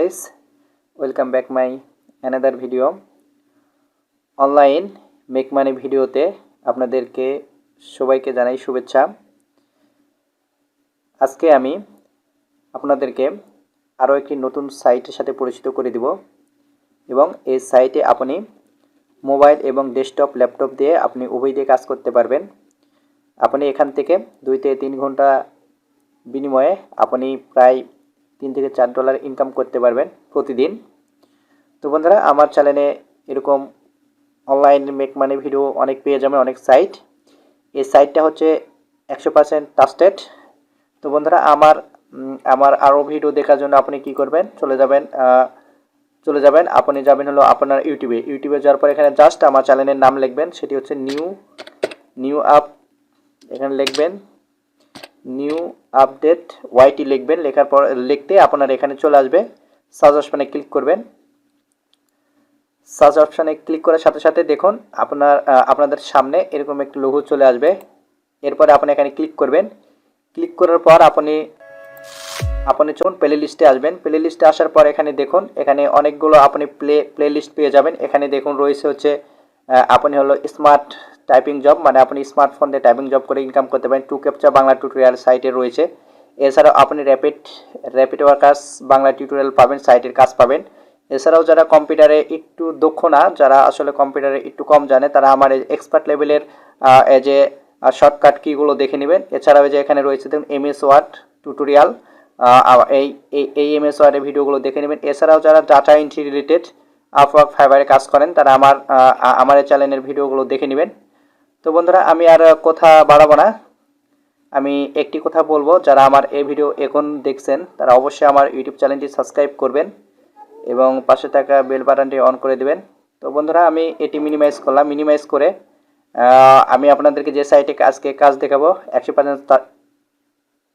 guys, welcome back my another video online make money ভিডিওতে আপনাদেরকে সবাইকে জানাই শুভেচ্ছা। আজকে আমি আপনাদেরকে আরো একটি নতুন সাইটের সাথে পরিচিত করে দিব এবং এই সাইটে আপনি মোবাইল এবং ডেস্কটপ ল্যাপটপ দিয়ে আপনি উভয় দিয়ে কাজ করতে পারবেন। আপনি এখান থেকে 2 থেকে 3 ঘন্টা বিনিময়ে আপনি প্রায় $3 থেকে $4 ইনকাম করতে পারবেন প্রতিদিন। তো বন্ধুরা, আমার চ্যানেলে এরকম অনলাইন মেক মানি ভিডিও অনেক পেয়ে যাবেন, অনেক সাইট। এই সাইটটা হচ্ছে 100% ট্রাস্টেড। তো বন্ধুরা, আমার আরও ভিডিও দেখার জন্য আপনি কি করবেন, চলে যাবেন আপনি যাবেন হলো আপনার ইউটিউবে যাওয়ার পর এখানে জাস্ট আমার চ্যানেলের নাম লিখবেন, সেটি হচ্ছে নিউ আপ। এখানে লিখবেন নিউ আপডেট ওয়াইটি লিখবেন, লেখার পর লিখতে আপনার এখানে চলে আসবে। সার্চ অপশনে ক্লিক করবেন। সার্চ অপশনে ক্লিক করার সাথে সাথে দেখুন আপনাদের সামনে এরকম একটি লোগো চলে আসবে। এরপরে আপনি এখানে ক্লিক করবেন। ক্লিক করার পর আপনি যখন প্লে লিস্টে আসবেন, প্লে লিস্টে আসার পর এখানে দেখুন, এখানে অনেকগুলো আপনি প্লে লিস্ট পেয়ে যাবেন। এখানে দেখুন রয়েছে হচ্ছে আপনি হলো স্মার্ট টাইপিং জব, মানে আপনি স্মার্টফোন দিয়ে টাইপিং জব করে ইনকাম করতে পারেন। টু ক্যাপচা বাংলা টিউটোরিয়াল সাইটে রয়েছে। এছাড়াও আপনি র্যাপিড ওয়ার্কার্স বাংলা টিউটোরিয়াল পাবেন, সাইটের কাজ পাবেন। এছাড়াও যারা কম্পিউটারে একটু দক্ষ না, যারা আসলে কম্পিউটারে একটু কম জানে, তারা আমার এক্সপার্ট লেভেলের যে শর্টকাট কিগুলো দেখে নেবেন। এছাড়াও যে এখানে রয়েছে দেখুন এমএস ওয়ার্ড টিউটোরিয়াল, এই এমএস ওয়ার্ডের ভিডিওগুলো দেখে নেবেন। এছাড়াও যারা ডাটা এন্ট্রি রিলেটেড আপওয়ার্ক ফাইবারে কাজ করেন, তারা আমার চ্যানেলের ভিডিওগুলো দেখে নেবেন। তো বন্ধুরা, আমি আর কথা বাড়াবো না, আমি একটি কথা বলবো, যারা আমার এই ভিডিও এখন দেখছেন তারা অবশ্যই আমার ইউটিউব চ্যানেলটি সাবস্ক্রাইব করবেন এবং পাশে থাকা বেল বাটনটি অন করে দেবেন। তো বন্ধুরা, আমি এটি মিনিমাইজ করলাম। মিনিমাইজ করে আমি আপনাদেরকে যে সাইটে আজকে কাজ দেখাবো 100%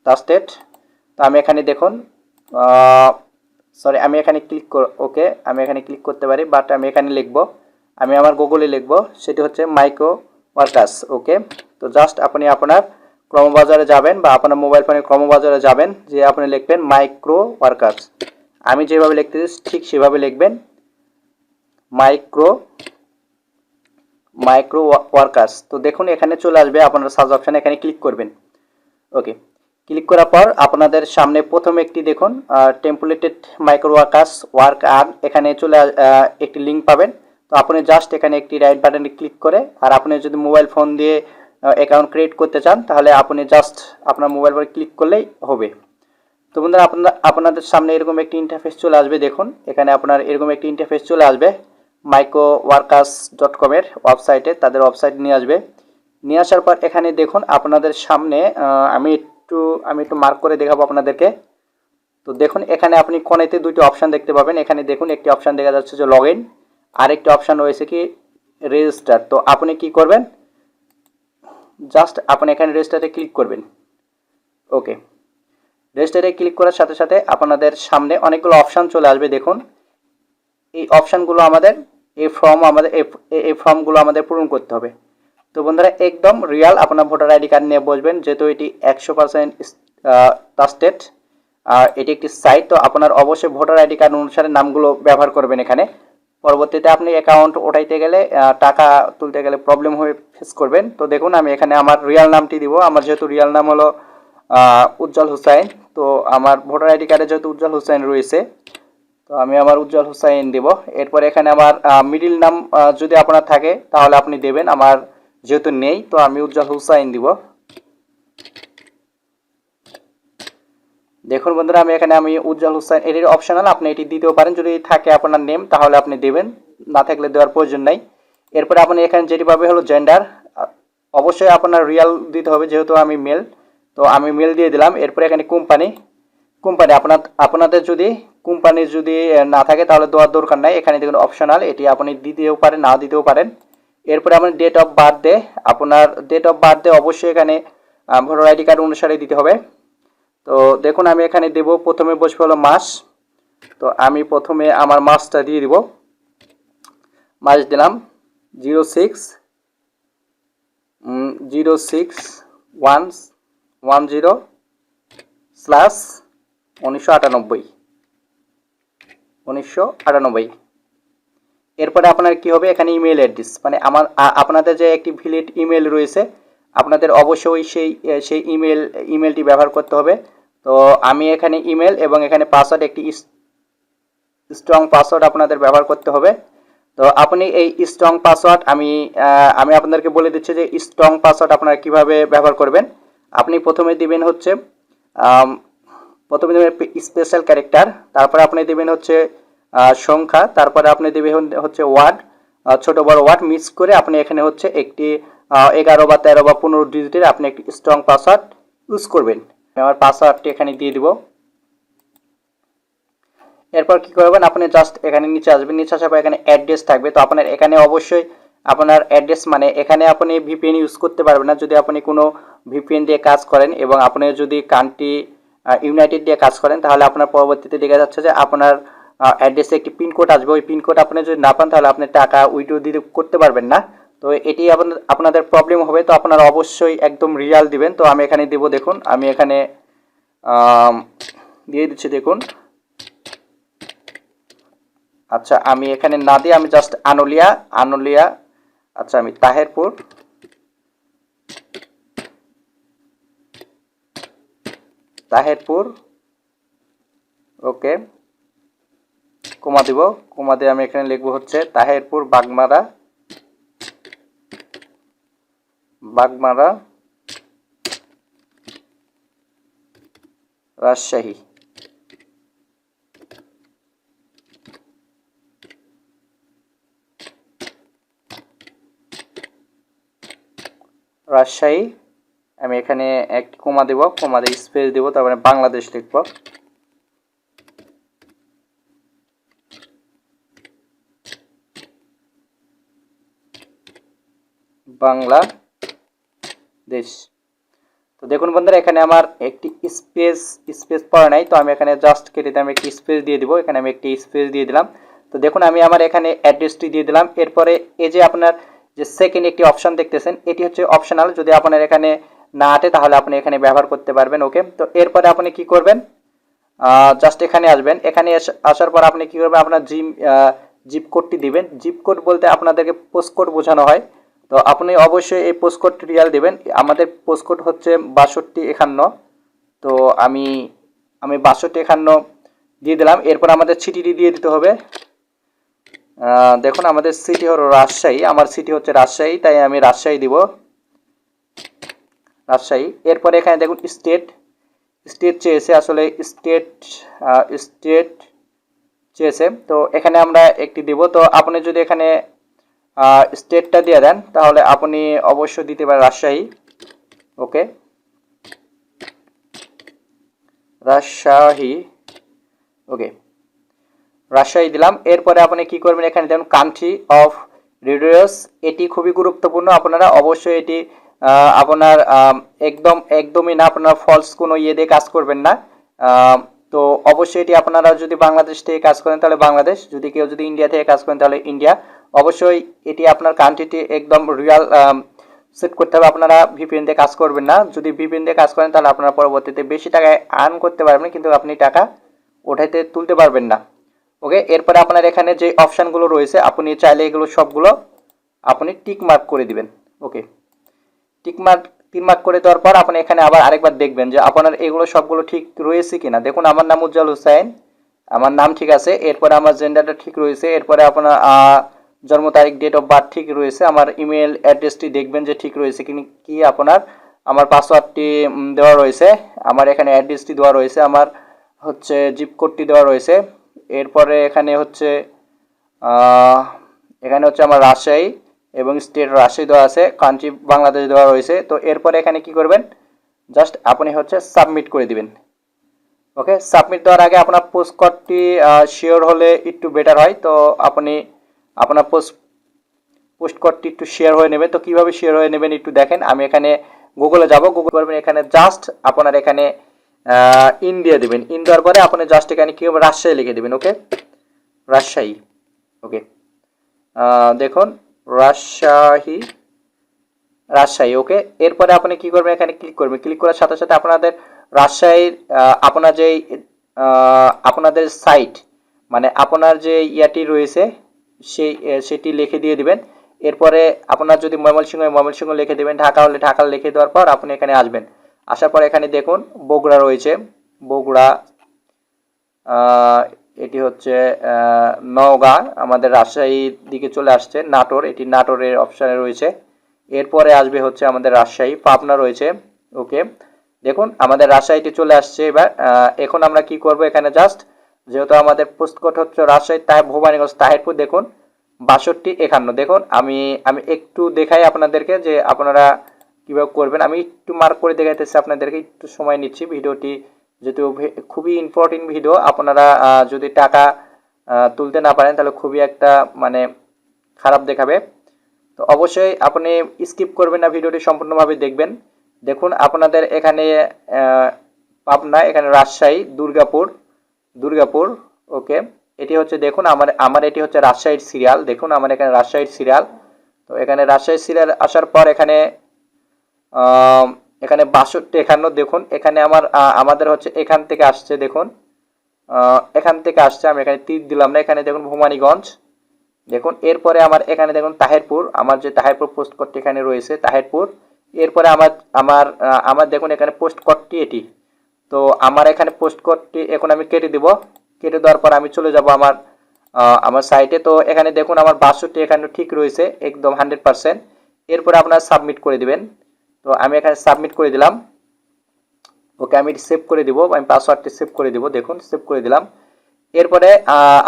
ট্রাস্টেড। তো আমি এখানে দেখুন, আমি এখানে ওকে আমি এখানে ক্লিক করতে পারি, বাট আমি এখানে আমি আমার গুগলে লিখবো, সেটি হচ্ছে মাইক্রো ওয়ার্কার্স। ওকে, তো জাস্ট আপনি আপনার ক্রমবাজারে যাবেন বা আপনার মোবাইল ফোনে ক্রমবাজারে যাবেন, যে আপনি লিখবেন মাইক্রো ওয়ার্কার্স। আমি যেভাবে লিখতেছি ঠিক সেভাবে লিখবেন, মাইক্রো ওয়ার্কার্স। তো দেখুন এখানে চলে আসবে, আপনার সার্চ অপশানে এখানে ক্লিক করবেন। ওকে, ক্লিক করার পর আপনাদের সামনে প্রথমে একটি দেখুন টেম্পলেটেড মাইক্রো ওয়ার্কার্স ওয়ার্ক আর্ন, এখানে একটি লিঙ্ক পাবেন। তো আপনি জাস্ট এখানে একটি রাইট বাটনে ক্লিক করে, আর আপনি যদি মোবাইল ফোন দিয়ে অ্যাকাউন্ট ক্রিয়েট করতে চান, তাহলে আপনি জাস্ট আপনার মোবাইল ফোনে ক্লিক করলেই হবে। তো বন্ধুরা, আপনাদের সামনে এরকম একটি ইন্টারফেস চলে আসবে। দেখুন এখানে আপনার এরকম একটি ইন্টারফেস চলে আসবে microworkers.com এর ওয়েবসাইটে, তাদের ওয়েবসাইট নিয়ে আসবে। নিয়ে আসার পর এখানে দেখুন আপনাদের সামনে আমি একটু মার্ক করে দেখাবো আপনাদেরকে। তো দেখুন এখানে আপনি কোণেতে দুটি অপশান দেখতে পাবেন। এখানে দেখুন একটি অপশান দেখা যাচ্ছে যে লগ ইন, আর একটি অপশান রয়েছে কি রেজিস্টার। তো আপনি কি করবেন, জাস্ট আপনি এখানে রেজিস্টারে ক্লিক করবেন। ওকে, রেজিস্টারে ক্লিক করার সাথে সাথে আপনাদের সামনে অনেকগুলো অপশান চলে আসবে। দেখুন এই অপশানগুলো এই ফর্মগুলো আমাদের পূরণ করতে হবে। তো বন্ধুরা, একদম রিয়াল আপনার ভোটার আইডি কার্ড নিয়ে বসবেন, যেহেতু এটি 100% ট্রাস্টেড আর এটি একটি সাইট। তো আপনার অবশ্যই ভোটার আইডি কার্ড অনুসারে নামগুলো ব্যবহার করবেন। এখানে পরবর্তীতে আপনি অ্যাকাউন্ট ওঠাইতে গেলে টাকা তুলতে গেলে প্রবলেম হয়ে ফেস করবেন। তো দেখুন আমি এখানে আমার রিয়াল নামটি দিব। আমার যেহেতু রিয়াল নাম হলো উজ্জ্বল হুসাইন, তো আমার ভোটার আইডি কার্ডে যেহেতু উজ্জ্বল হুসাইন রয়েছে, তো আমি আমার উজ্জ্বল হুসাইন দেব। এরপর এখানে আমার মিডিল নাম যদি আপনার থাকে তাহলে আপনি দেবেন, আমার যেহেতু নেই তো আমি উজ্জ্বল হুসাইন দিব। দেখুন বন্ধুরা, আমি উজ্জ্বল হুসাইন, এটির অপশনাল, আপনি এটি দিতেও পারেন, যদি থাকে আপনার নেম তাহলে আপনি দেবেন, না থাকলে দেওয়ার প্রয়োজন নাই। এরপরে আপনি এখানে যেটি পাবে হলো জেন্ডার, অবশ্যই আপনার রিয়াল দিতে হবে, যেহেতু আমি মেল, তো আমি মেল দিয়ে দিলাম। এরপরে এখানে কোম্পানি আপনাদের যদি কোম্পানি যদি না থাকে তাহলে দেওয়ার দরকার নাই, এখানে দেখুন অপশনাল, এটি আপনি দিতেও পারেন না দিতেও পারেন। এরপরে আপনার ডেট অফ বার্থডে, আপনার ডেট অফ বার্থডে অবশ্যই এখানে ভোটার আইডি কার্ড অনুসারে দিতে হবে। তো দেখুন আমি এখানে দেব, প্রথমে বসবে হলো মাস। তো আমি প্রথমে আমার মাসটা দিয়ে দিব, মাস দিলাম 06110/1998। 1998। এরপরে আপনার কি হবে, এখানে ইমেল অ্যাড্রেস, মানে আপনাদের যে একটি ভ্যালিড ইমেল রয়েছে, আপনাদের অবশ্যই সেই ইমেলটি ব্যবহার করতে হবে। তো আমি এখানে ইমেল এবং এখানে পাসওয়ার্ড, একটি স্ট্রং পাসওয়ার্ড আপনাদের ব্যবহার করতে হবে। তো আপনি এই স্ট্রং পাসওয়ার্ড আমি আপনাদেরকে বলে দিচ্ছি যে স্ট্রং পাসওয়ার্ড আপনারা কিভাবে ব্যবহার করবেন। আপনি প্রথমে দিবেন হচ্ছে স্পেশাল ক্যারেক্টার, তারপরে আপনি দিবেন হচ্ছে সংখ্যা, তারপরে আপনি দিবেন হচ্ছে ওয়ার্ড, ছোট বড় ওয়ার্ড মিক্স করে আপনি এখানে হচ্ছে একটি 11 বা 13 বা 15 ডিজিটের আপনি একটি স্ট্রং পাসওয়ার্ড ইউজ করবেন। আমার পাসওয়ার্ডটি এখানে দিয়ে দিব। এরপর কি করবেন, আপনি জাস্ট এখানে নিচে আসবেন, নিচে আসার পর এখানে অ্যাড্রেস থাকবে। তো আপনার এখানে অবশ্যই আপনার অ্যাড্রেস, মানে এখানে আপনি ভিপিএন ইউজ করতে পারবেন না যদি আপনি কোনো ভিপিএন দিয়ে কাজ করেন এবং আপনি যদি কান্ট্রি ইউনাইটেড দিয়ে কাজ করেন, তাহলে আপনার পরবর্তীতে দেখা যাচ্ছে যে আপনার অ্যাড্রেসে একটি পিনকোড আসবে। ওই পিনকোড আপনি যদি না পান, তাহলে আপনি টাকা উইথড্র দিতে করতে পারবেন না। তো এটি আপনাদের প্রবলেম হবে। তো আপনারা অবশ্যই একদম রিয়াল দিবেন। তো আমি এখানে দেব, দেখুন আমি এখানে দিয়ে দিচ্ছি, দেখুন। আচ্ছা, আমি এখানে না দিয়ে আমি জাস্ট আনুলিয়া, আচ্ছা আমি তাহেরপুর ওকে, কমা দিব, কমা দিয়ে আমি এখানে লিখবো হচ্ছে তাহেরপুর বাগমারা রাজশাহী। আমি এখানে একটি কমা দেব, কমা দিয়ে স্পেস দেব, তারপরে বাংলাদেশ লিখব। বাংলাদেশ। তো দেখুন বন্ধুরা, এখানে আমার একটি স্পেস পড়া নাই, তো আমি এখানে জাস্ট কেটে দিয়ে আমি একটি স্পেস দিয়ে দিব। এখানে আমি একটি স্পেস দিয়ে দিলাম। তো দেখুন আমি আমার এখানে অ্যাড্রেসটি দিয়ে দিলাম। এরপরে এই যে আপনার যে সেকেন্ড একটি অপশন দেখতেছেন, এটি হচ্ছে অপশনাল। যদি আপনার এখানে না আটে তাহলে আপনি এখানে ব্যবহার করতে পারবেন। ওকে, তো এরপরে আপনি কি করবেন, জাস্ট এখানে আসবেন। এখানে আসার পর আপনি কি করবেন, আপনার জিপ কোডটি দিবেন। জিপ কোড বলতে আপনাদেরকে পোস্ট কোড বোঝানো হয়। তো আপনি অবশ্যই এই পোস্ট কোড রিয়াল দেবেন। আমাদের পোস্ট কোড হচ্ছে 6251। তো আমি 6251 দিয়ে দিলাম। এরপর আমাদের সিটিটি দিয়ে দিতে হবে। দেখুন আমাদের সিটি হলো রাজশাহী, আমার সিটি হচ্ছে রাজশাহী, তাই আমি রাজশাহী দিব, রাজশাহী। এরপরে এখানে দেখুন স্টেট চেয়েছে, আসলে স্টেট চেয়েছে, তো এখানে আমরা একটি দিব। তো আপনি যদি এখানে স্টেটটা দিয়ে দেন, তাহলে আপনি অবশ্যই দিতে পারেন রাজশাহী। ওকে, রাজশাহী, ওকে, রাজশাহী দিলাম। এরপরে আপনি কি করবেন, এখানে দেখুন কান্ট্রি অফ রেডিয়াস, এটি খুবই গুরুত্বপূর্ণ। আপনারা অবশ্যই এটি আপনার একদমই না, আপনারা ফলস কোনো ইয়ে দিয়ে কাজ করবেন না। তো অবশ্যই এটি আপনারা যদি বাংলাদেশ থেকে কাজ করেন তাহলে বাংলাদেশ, যদি কেউ যদি ইন্ডিয়া থেকে কাজ করেন তাহলে ইন্ডিয়া। অবশ্যই এটি আপনার কান্ট্রিটি একদম রিয়াল সেট করতে হবে। আপনারা ভিপিএন দিয়ে কাজ করবেন না। যদি ভিপিএন দিয়ে কাজ করেন তাহলে আপনারা পরবর্তীতে বেশি টাকায় আর্ন করতে পারবেন, কিন্তু আপনি টাকা তুলতে পারবেন না। ওকে, এরপরে আপনার এখানে যে অপশানগুলো রয়েছে, আপনি চাইলে এগুলো সবগুলো আপনি টিক মার্ক করে দিবেন। ওকে, টিক মার্ক করে দেওয়ার পর আপনি এখানে আবার আরেকবার দেখবেন যে আপনার এগুলো সবগুলো ঠিক রয়েছে কিনা। দেখুন আমার নাম উজ্জ্বল হোসেন, আমার নাম ঠিক আছে। এরপরে আমার জেন্ডারটা ঠিক রয়েছে। এরপরে আপনার জন্ম তারিখ, ডেট অফ বার্থ ঠিক রয়েছে। আমার ইমেল অ্যাড্রেসটি দেখবেন যে ঠিক রয়েছে কি আপনার। আমার পাসওয়ার্ডটি দেওয়া রয়েছে, আমার এখানে অ্যাড্রেসটি দেওয়া রয়েছে, আমার হচ্ছে জিপ কোডটি দেওয়া রয়েছে। এরপরে এখানে হচ্ছে আমার রাজশাহী এবং স্টেট রাজশাহী দেওয়া আছে, কান্ট্রি বাংলাদেশ দেওয়া রয়েছে। তো এরপরে এখানে কি করবেন, জাস্ট আপনি হচ্ছে সাবমিট করে দিবেন। ওকে, সাবমিট দেওয়ার আগে আপনার পোস্ট কোডটি শিওর হলে একটু বেটার হয়। তো আপনি আপনার পোস্ট কোডটি একটু শেয়ার হয়ে নেবেন। তো কীভাবে শেয়ার হয়ে নেবেন একটু দেখেন। আমি এখানে গুগলে যাব, গুগল করবেন, এখানে জাস্ট আপনার এখানে ইন্ডিয়া দেবেন। ইন দেওয়ার পরে আপনি জাস্ট এখানে কী হবে, রাজশাহী লিখে দেবেন। ওকে, রাজশাহী। ওকে, দেখুন রাজশাহী। ওকে, এরপরে আপনি কি করবেন, এখানে ক্লিক করবেন। ক্লিক করার সাথে সাথে আপনাদের রাজশাহীর আপনাদের সাইট মানে আপনার যে ইয়াটি রয়েছে সেটি লিখে দিয়ে দিবেন। এরপরে আপনার যদি ময়মনসিংহ লিখে দেবেন, ঢাকা হলে ঢাকা লিখে দেওয়ার পর আপনি এখানে আসবেন। আসার পর এখানে দেখুন বগুড়া রয়েছে, বগুড়া, এটি হচ্ছে নওগাঁ, আমাদের রাজশাহীর দিকে চলে আসছে, নাটোর, এটি নাটোরের অপশানে রয়েছে। এরপরে আসবে হচ্ছে আমাদের রাজশাহী, পাবনা রয়েছে। ওকে, দেখুন আমাদের রাজশাহীটি চলে আসছে। এবার এখন আমরা কি করব, এখানে জাস্ট যেহেতু আমাদের পোস্টকোড হচ্ছে রাজশাহী ভবানীগঞ্জ তাহিরপুর, দেখুন 6251। দেখুন আমি একটু দেখাই আপনাদেরকে যে আপনারা কীভাবে করবেন। আমি একটু মার্ক করে দেখাইতেছি আপনাদেরকে, একটু সময় নিচ্ছি। ভিডিওটি যেহেতু খুবই ইম্পর্টেন্ট ভিডিও, আপনারা যদি টাকা তুলতে না পারেন তাহলে খুবই একটা মানে খারাপ দেখাবে। তো অবশ্যই আপনি স্কিপ করবেন না, ভিডিওটি সম্পূর্ণভাবে দেখবেন। দেখুন আপনাদের এখানে পাবনা, এখানে রাজশাহী, দুর্গাপুর। ওকে, এটি হচ্ছে দেখুন আমার এটি হচ্ছে রাজশাহীর সিরিয়াল। দেখুন আমার এখানে রাজশাহীর সিরিয়াল। তো এখানে রাজশাহীর সিরিয়াল আসার পর এখানে 6251। দেখুন এখানে আমাদের হচ্ছে এখান থেকে আসছে, দেখুন এখান থেকে আসছে, আমি এখানে তীর দিলাম না, এখানে দেখুন ভবানীগঞ্জ। দেখুন এরপরে আমার এখানে দেখুন তাহিরপুর, আমার যে তাহিরপুর পোস্ট কোডটি এখানে রয়েছে তাহিরপুর। এরপরে আমার দেখুন এখানে পোস্ট কোডটি এটি। তো আমার এখানে পোস্ট কোডটি এখন আমি কেটে দিব। কেটে দেওয়ার পর আমি চলে যাব আমার সাইটে। তো এখানে দেখুন আমার 62 এখানে ঠিক রয়েছে একদম 100%। এরপরে আপনারা সাবমিট করে দিবেন। তো আমি এখানে সাবমিট করে দিলাম। ওকে, আমি সেভ করে দিব, আমি পাসওয়ার্ডটি সেভ করে দিব। দেখুন সেভ করে দিলাম। এরপরে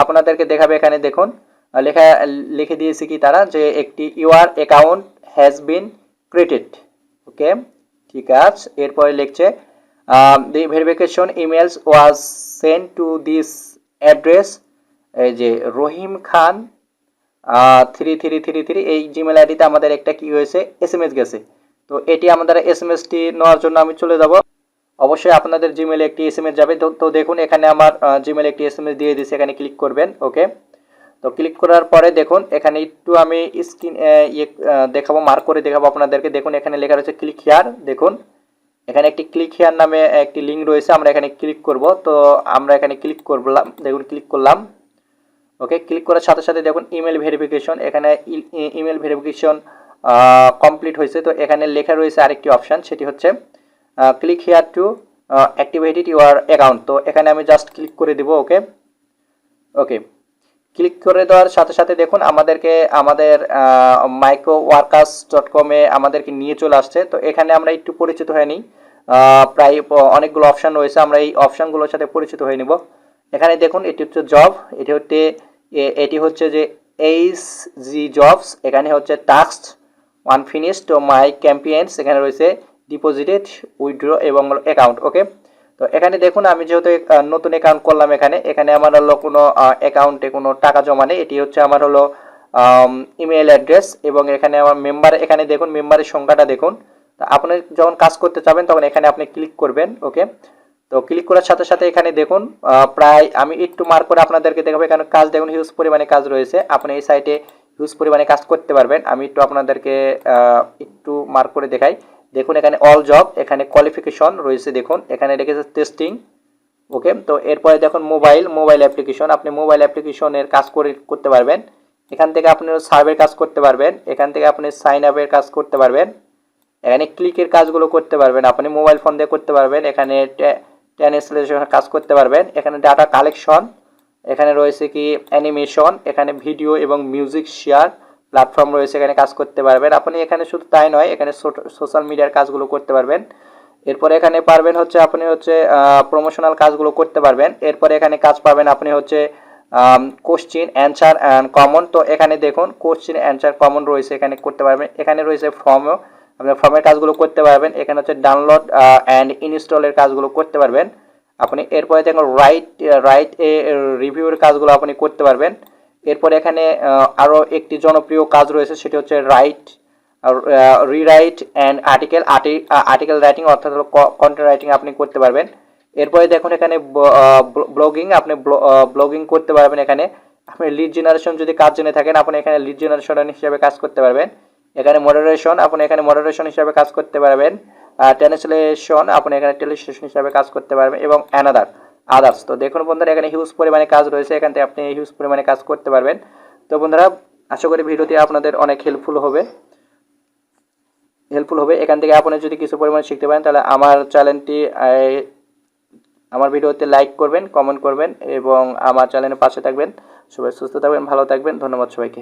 আপনাদেরকে দেখাবে, এখানে দেখুন লিখে দিয়েছে কি তারা, যে একটি your account has been created. Okay, ঠিক আছে। এরপরে লিখছে the verification emails was send to this address, এই যে রহিম খান 3333, এই জিমেল আইডিতে আমাদের একটা কি হয়েছে, SMS গেছে। তো এটি আমাদের SMS টি নেওয়ার জন্য আমি চলে যাব। অবশ্যই আপনাদের জিমেলে একটি SMS যাবে। তো দেখুন এখানে আমার জিমেলে একটি SMS দিয়ে দিয়েছে, এখানে ক্লিক করবেন। ওকে, তো ক্লিক করার পরে দেখুন এখানে একটু আমি স্ক্রিন দেখাবো, মার্ক করে দেখাবো আপনাদেরকে। দেখুন এখানে লেখা রয়েছে ক্লিক হিয়ার। দেখুন এখানে একটি ক্লিক হিয়ার নামে একটি লিঙ্ক রয়েছে, আমরা এখানে ক্লিক করব। তো আমরা এখানে ক্লিক করলাম, দেখুন ক্লিক করলাম। ওকে, ক্লিক করার সাথে সাথে দেখুন ইমেল ভেরিফিকেশন, এখানে ইমেল ভেরিফিকেশন কমপ্লিট হয়েছে। তো এখানে লেখা রয়েছে আরেকটি অপশান, সেটি হচ্ছে click here two activated your account. তো এখানে আমি জাস্ট ক্লিক করে দিব। ওকে, ক্লিক করে দেওয়ার সাথে সাথে দেখুন আমাদের microworkers.com-এ আমাদেরকে নিয়ে চলে আসছে। তো এখানে আমরা একটু পরিচিত হয়ে নিই। প্রায় অনেকগুলো অপশান রয়েছে, আমরা এই অপশানগুলোর সাথে পরিচিত হয়ে নিব। এখানে দেখুন এটি হচ্ছে জব, এটি হচ্ছে যে HG জবস, এখানে হচ্ছে টাস্ক আনফিনিশড, মাই ক্যাম্পেইনস, এখানে রয়েছে ডিপোজিটেড, উইথড্র এবং অ্যাকাউন্ট। ওকে, তো এখানে দেখুন আমি যেহেতু নতুন অ্যাকাউন্ট করলাম, এখানে আমার হলো কোনো অ্যাকাউন্টে কোনো টাকা জমা নেই। এটি হচ্ছে আমার হলো ইমেল অ্যাড্রেস, এবং এখানে আমার মেম্বার, এখানে দেখুন মেম্বারের সংখ্যাটা দেখুন। তো আপনি যখন কাজ করতে চাবেন তখন এখানে আপনি ক্লিক করবেন। ওকে, তো ক্লিক করার সাথে সাথে এখানে দেখুন প্রায় আমি একটু মার্ক করে আপনাদেরকে দেখাবো। এখানে কাজ দেখুন হিউজ পরিমাণে কাজ রয়েছে, আপনি এই সাইটে হিউজ পরিমাণে কাজ করতে পারবেন। আমি একটু আপনাদেরকে একটু মার্ক করে দেখাই। দেখুন এখানে অল জব, এখানে কোয়ালিফিকেশন রয়েছে, দেখুন এখানে রেখেছে টেস্টিং। ওকে, তো এরপরে দেখুন মোবাইল অ্যাপ্লিকেশন, আপনি মোবাইল অ্যাপ্লিকেশনের কাজ করতে পারবেন। এখান থেকে আপনি সার্ভের কাজ করতে পারবেন, এখান থেকে আপনি সাইন আপের কাজ করতে পারবেন, এখানে ক্লিকের কাজগুলো করতে পারবেন, আপনি মোবাইল ফোন দিয়ে করতে পারবেন, এখানে ট্রান্সলেশনের কাজ করতে পারবেন, এখানে ডাটা কালেকশন, এখানে রয়েছে কি অ্যানিমেশন, এখানে ভিডিও এবং মিউজিক শেয়ার প্ল্যাটফর্ম রয়েছে, এখানে কাজ করতে পারবেন আপনি। এখানে শুধু তাই নয়, এখানে সোশ্যাল মিডিয়ার কাজগুলো করতে পারবেন। এরপরে এখানে পারবেন হচ্ছে আপনি হচ্ছে প্রমোশনাল কাজগুলো করতে পারবেন। এরপরে এখানে কাজ পাবেন আপনি হচ্ছে কোশ্চিন অ্যান্সার অ্যান্ড কমন। তো এখানে দেখুন কোশ্চিন অ্যান্সার কমন রয়েছে, এখানে করতে পারবেন। এখানে রয়েছে ফর্মও, আপনার ফর্মের কাজগুলো করতে পারবেন। এখানে হচ্ছে ডাউনলোড অ্যান্ড ইনস্টলের কাজগুলো করতে পারবেন আপনি। এরপরে দেখুন রাইট এ রিভিউর কাজগুলো আপনি করতে পারবেন। এরপরে এখানে আরও একটি জনপ্রিয় কাজ রয়েছে, সেটি হচ্ছে রিরাইট অ্যান্ড আর্টিকেল রাইটিং, অর্থাৎ হলো কন্টেন্ট রাইটিং আপনি করতে পারবেন। এরপরে দেখুন এখানে ব্লগিং, আপনি ব্লগিং করতে পারবেন। এখানে আপনি লিড জেনারেশন যদি কাজ জেনে থাকেন আপনি এখানে লিড জেনারেশন হিসেবে কাজ করতে পারবেন। এখানে মডারেশন, আপনি এখানে মডারেশন হিসেবে কাজ করতে পারবেন। ট্রান্সলেশন, আপনি এখানে ট্রান্সলেশন হিসেবে কাজ করতে পারবেন, এবং অ্যানাদার আদার্স। তো দেখুন বন্ধুরা এখানে হিউজ পরিমাণে কাজ রয়েছে, এখান থেকে আপনি হিউজ পরিমাণে কাজ করতে পারবেন। তো বন্ধুরা আশা করি ভিডিওটি আপনাদের অনেক হেল্পফুল হবে। এখান থেকে আপনি যদি কিছু পরিমাণে শিখতে পারেন তাহলে আমার চ্যানেলটি আমার ভিডিওতে লাইক করবেন, কমেন্ট করবেন এবং আমার চ্যানেলের পাশে থাকবেন। সবাই সুস্থ থাকবেন, ভালো থাকবেন। ধন্যবাদ সবাইকে।